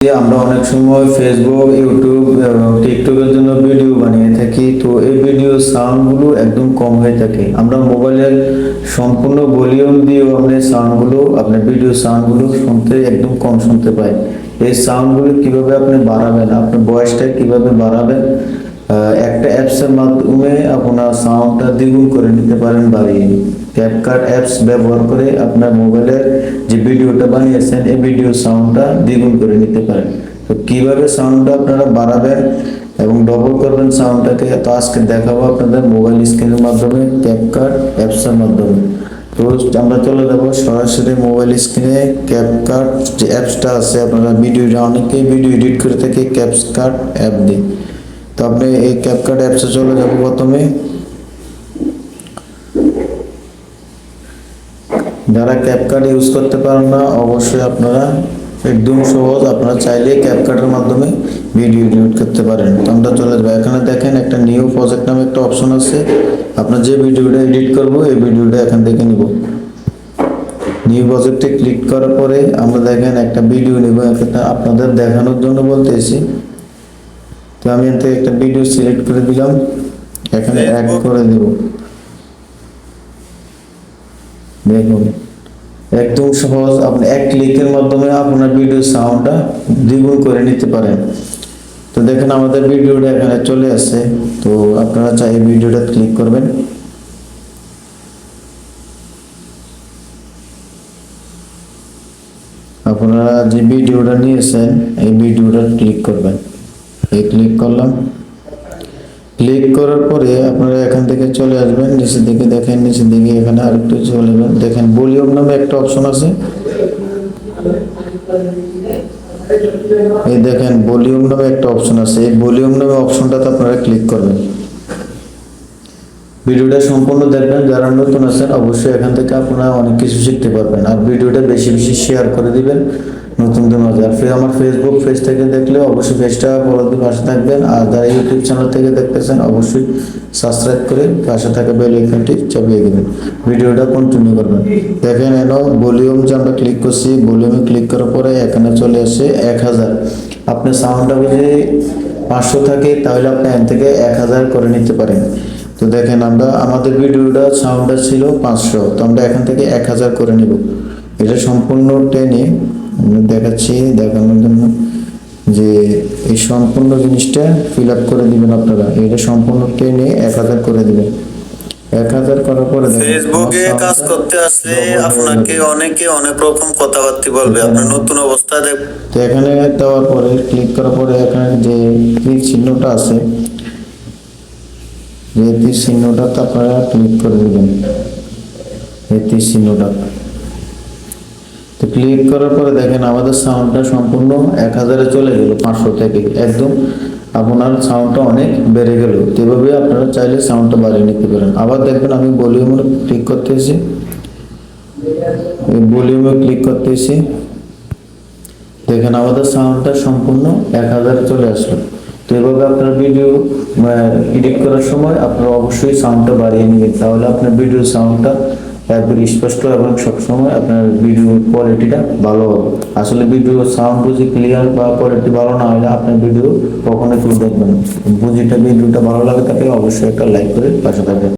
আমরা অনেক সময় ফেসবুক, ইউটিউব এবং টিকটকের জন্য ভিডিও বানিয়ে থাকি। তো এই ভিডিও সাউন্ডগুলো একদম কম হয়ে থাকে। আমরা মোবাইলের সম্পূর্ণ ভলিউম দিয়েও আমরা আপনার ভিডিও সাউন্ডগুলো শুনতে একদম কম শুনতে পাই। এই সাউন্ডগুলো কিভাবে আপনি বাড়াবেন, আপনার ভয়েসটা কিভাবে বাড়াবেন, একটা অ্যাপসের মাধ্যমে আপনার সাউন্ডটা দ্বিগুণ করে নিতে পারেন বাড়িয়ে। ক্যাপকাট অ্যাপস ব্যবহার করে আপনার মোবাইলের যে ভিডিওটা বানিয়েছেন এই ভিডিও সাউন্ডটা দ্বিগুণ করে নিতে পারেন। তো কিভাবে সাউন্ডটা আপনারা বাড়াবেন এবং ডবল করবেন সাউন্ডটাকে, তো আজকে দেখাবো আপনাদের মোবাইল স্ক্রিনের মাধ্যমে ক্যাপকাট অ্যাপসের মাধ্যমে। তো আমরা চলে যাবো সরাসরি মোবাইল স্ক্রিনে। ক্যাপকাট যে অ্যাপসটা আছে, আপনারা অনেকেই ভিডিও এডিট করে থাকে ক্যাপকাট অ্যাপ দিয়ে। তো আপনি এই ক্যাপকাট অ্যাপসে চলে যাব। প্রথমে যারা ক্যাপকাট ইউজ করতে পারেন না, অবশ্যই আপনারা একদম সহজ, আপনারা চাইলে ক্যাপকাটের মাধ্যমে ভিডিও এডিট করতে পারেন। তো আমরা চলে যাবো। এখানে দেখেন একটা নিউ প্রজেক্ট নামে একটা অপশন আছে। আপনার যে ভিডিওটা এডিট করব এই ভিডিওটা এখান থেকে নিব। নিউ প্রজেক্টে ক্লিক করার পরে আমরা দেখেন একটা ভিডিও নিব, একটা আপনাদের দেখানোর জন্য বলতেছি। তো আমি এখান থেকে একটা ভিডিও সিলেক্ট করে দিলাম, এখানে অ্যাড করে দিব। দেখুন একদম সহজ, আপনি এক ক্লিকের মাধ্যমে আপনার ভিডিও সাউন্ডটা দ্বিগুণ করে নিতে পারেন। তো দেখেন আমাদের ভিডিওটা এখানে চলে আসছে। তো আপনারা চাই ভিডিওটা ক্লিক করবেন। আপনারা যে ভিডিওটা নিয়েছেন এই ভিডিওটা ক্লিক করবেন। এই ক্লিক করলাম। ক্লিক করার পরে আপনারা এখান থেকে চলে আসবেন নিচের দিকে। দেখেন নিচের দিকে এখানে আরেকটু চলে যাবেন, দেখেন ভলিউম নামে একটা অপশন আছে। এই দেখেন ভলিউম নামে একটা অপশন আছে, এই ভলিউম নামে অপশনটাতে আপনারা ক্লিক করবেন। ভিডিওটা সম্পূর্ণ দেখবেন। যারা নতুন আছেন অবশ্যই এখান থেকে আপনারা অনেক কিছু শিখতে পারবেন। আর ভিডিওটা বেশি বেশি শেয়ার করে দিবেন নতুনদের মাঝে। আর আমার ফেসবুক পেজ থেকে দেখলে অবশ্যই পেজটা ফলো দিয়ে পাশে থাকবেন। আর যারা ইউটিউব চ্যানেল থেকে দেখতেছেন অবশ্যই সাবস্ক্রাইব করে পাশে থাকা বেল আইকনটি চাপিয়ে দেবেন। ভিডিওটা কন্টিনিউ করবেন। দেখেন এনো ভলিউম যে আমরা ক্লিক করছি, ভলিউমে ক্লিক করার পরে এখানে চলে আসে 1000। আপনার সাউন্ডটা যদি 500 থাকে তাহলে আপনি এখান থেকে 1000 করে নিতে পারেন। তো দেখেন আমরা আমাদের ভিডিওটা সাউন্ডটা ছিল 500, তো আমরা এখান থেকে 1000 করে নিব। এটা সম্পূর্ণ টেনে দেখাচ্ছি দেখানোর জন্য যে এই সম্পূর্ণ জিনিসটা ফিল আপ করে দিবেন আপনারা। এটা সম্পূর্ণ টেনে 1000 করে দিবেন। 1000 করার পরে ফেসবুকে কাজ করতে আসলে আপনাকে অনেকে অনেক রকম কথাবার্তা বলবে, আপনার নতুন অবস্থা তো এখানে দেওয়ার পরে ক্লিক করার পরে এখানে যে তীর চিহ্নটা আছে, যে তীর চিহ্নটাতে আপনারা ক্লিক করে দিবেন। এই তীর চিহ্নটা তো ক্লিক করার পরে দেখেন আমাদের সাউন্ডটা সম্পূর্ণ 1000-এ চলে গেল। 500 থেকে একদম আপনার সাউন্ডটা অনেক বেড়ে গেল। এভাবে আপনারা চাইলে সাউন্ডটা বাড়িয়ে নিতে পারেন। আবার দেখবেন আমি ভলিউমে ক্লিক করতেছি, ভলিউমে ক্লিক করতেছি, দেখেন আমাদের সাউন্ডটা সম্পূর্ণ 1000-এ চলে আসলো। তো এভাবে আপনার ভিডিও এডিট করার সময় আপনারা অবশ্যই সাউন্ডটা বাড়িয়ে নেবেন, তাহলে আপনার ভিডিও সাউন্ডটা একদম স্পষ্ট এবং সবসময় আপনার ভিডিও কোয়ালিটিটা ভালো হবে। আসলে ভিডিও সাউন্ড যদি ক্লিয়ার বা কোয়ালিটি ভালো না হলে আপনার ভিডিও কখনোই কেউ দেখবেন না। ভিডিওটা ভালো লাগে তাকে অবশ্যই একটা লাইক করে পাশে থাকবেন।